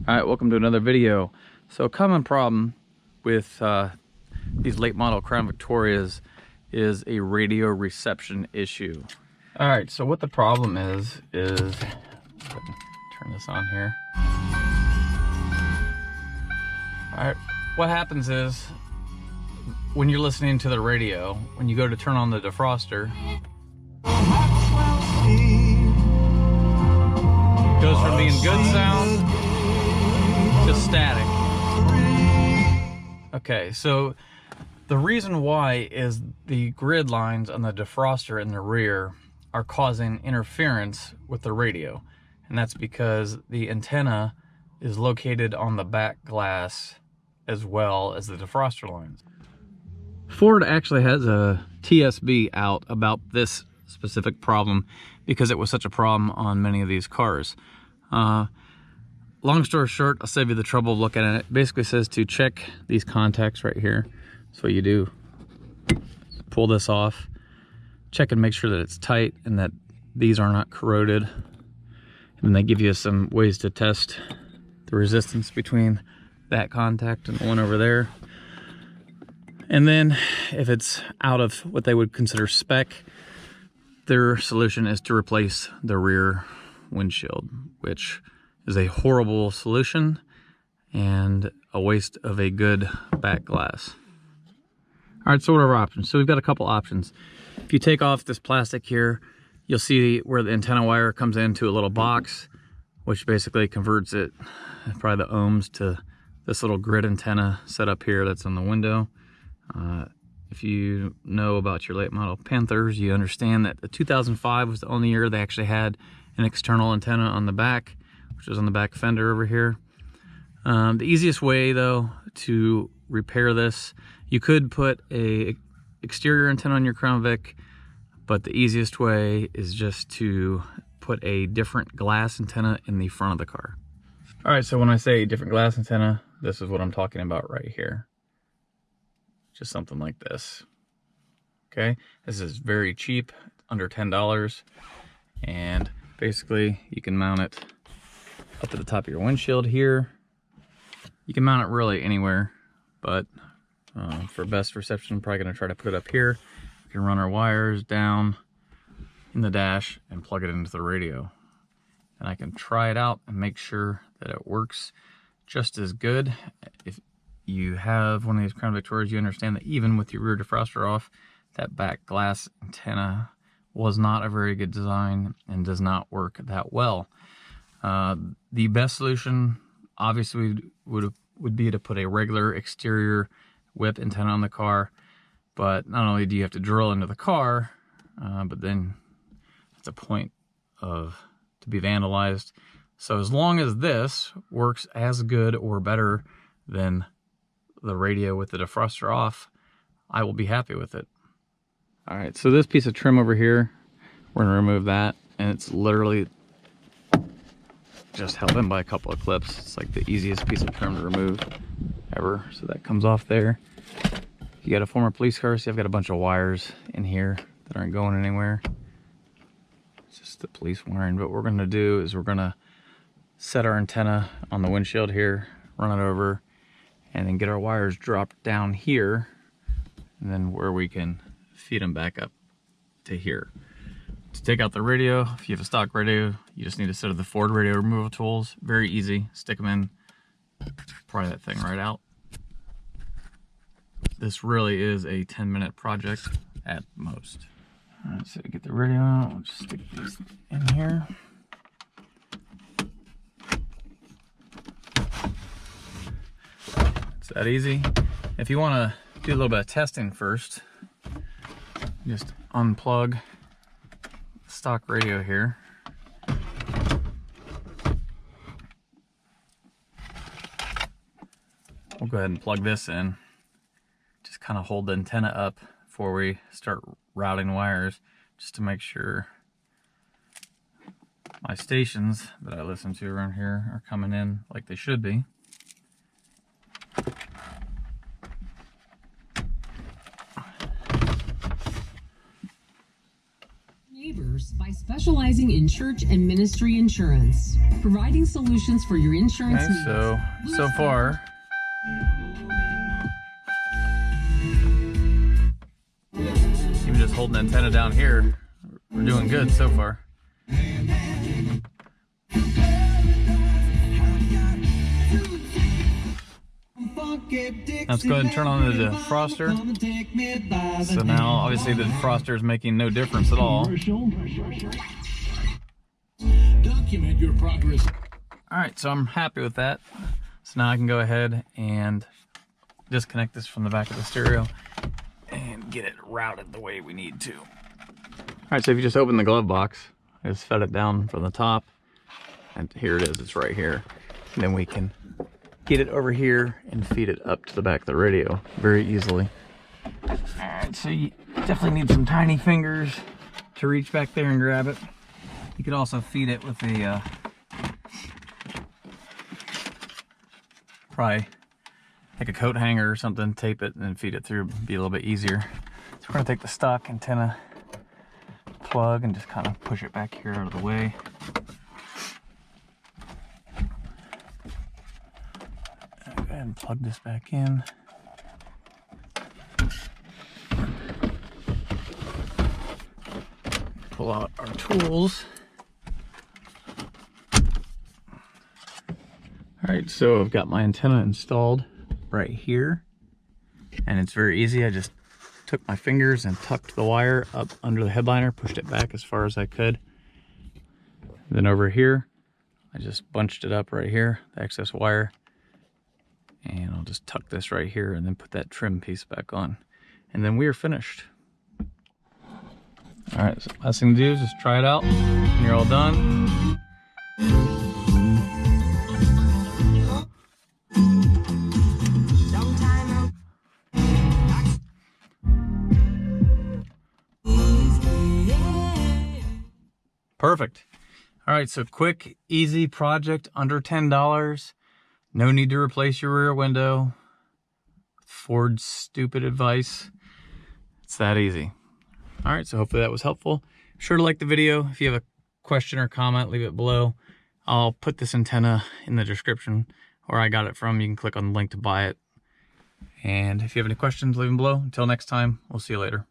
Alright, welcome to another video. So a common problem with these late model Crown Victorias is a radio reception issue. Alright, so what the problem is turn this on here. Alright, what happens is when you're listening to the radio, when you go to turn on the defroster, it goes from being good sound to static. Okay, so the reason why is the grid lines on the defroster in the rear are causing interference with the radio, and that's because the antenna is located on the back glass as well as the defroster lines. Ford actually has a TSB out about this specific problem because it was such a problem on many of these cars. Long story short, I'll save you the trouble of looking at it. It basically says to check these contacts right here. So what you do, pull this off, check and make sure that it's tight and that these are not corroded. And then they give you some ways to test the resistance between that contact and the one over there. And then if it's out of what they would consider spec, their solution is to replace the rear windshield, which is a horrible solution and a waste of a good back glass. All right, so what are our options? So we've got a couple options. If you take off this plastic here, you'll see where the antenna wire comes into a little box, which basically converts it, probably the ohms, to this little grid antenna set up here that's on the window. If you know about your late model Panthers, you understand that the 2005 was the only year they actually had an external antenna on the back, which is on the back fender over here. The easiest way though to repair this, you could put a exterior antenna on your Crown Vic, but the easiest way is just to put a different glass antenna in the front of the car. All right, so when I say different glass antenna, this is what I'm talking about right here. Just something like this. Okay, this is very cheap, under $10, and basically you can mount it up at the top of your windshield here. You can mount it really anywhere, but for best reception, I'm probably going to try to put it up here. We can run our wires down in the dash and plug it into the radio. And I can try it out and make sure that it works just as good. If you have one of these Crown Victorias, you understand that even with your rear defroster off, that back glass antenna was not a very good design and does not work that well. The best solution obviously would be to put a regular exterior whip antenna on the car, but not only do you have to drill into the car, but then it's a point to be vandalized. So as long as this works as good or better than the radio with the defroster off, I will be happy with it. All right, so this piece of trim over here, we're gonna remove that, and it's literally just held in by a couple of clips. It's like the easiest piece of trim to remove ever. So that comes off there. You got a former police car, so I've got a bunch of wires in here that aren't going anywhere. It's just the police wiring. But what we're gonna do is we're gonna set our antenna on the windshield here, run it over, and then get our wires dropped down here, and then where we can feed them back up to here. To take out the radio, if you have a stock radio, you just need a set of the Ford radio removal tools. Very easy, stick them in, pry that thing right out. This really is a 10-minute project at most. All right, so to get the radio out, we'll just stick these in here. It's that easy. If you want to do a little bit of testing first, just unplug the stock radio here. We'll go ahead and plug this in. Just kind of hold the antenna up before we start routing wires, just to make sure my stations that I listen to around here are coming in like they should be. Neighbors by Specializing in church and ministry insurance, providing solutions for your insurance needs. So far, even just holding the antenna down here, we're doing good so far. Let's go ahead and turn on the defroster. So now, obviously, the defroster is making no difference at all. Document your progress. All right, so I'm happy with that. So now I can go ahead and disconnect this from the back of the stereo and get it routed the way we need to. All right, so if you just open the glove box, I just fed it down from the top, and here it is, it's right here. And then we can get it over here and feed it up to the back of the radio very easily. All right, so you definitely need some tiny fingers to reach back there and grab it. You could also feed it with a probably like a coat hanger or something, tape it and then feed it through, be a little bit easier. So we're gonna take the stock antenna plug and just kind of push it back here out of the way. Go ahead and plug this back in. Pull out our tools. All right, so I've got my antenna installed right here, and it's very easy. I just took my fingers and tucked the wire up under the headliner, pushed it back as far as I could. Then over here, I just bunched it up right here, the excess wire, and I'll just tuck this right here and then put that trim piece back on. And then we are finished. All right, so last thing to do is just try it out when you're all done. Perfect. All right, so quick, easy project, under $10. No need to replace your rear window. Ford's stupid advice. It's that easy. All right, so hopefully that was helpful. Be sure to like the video. If you have a question or comment, leave it below. I'll put this antenna in the description where I got it from. You can click on the link to buy it. And if you have any questions, leave them below. Until next time, we'll see you later.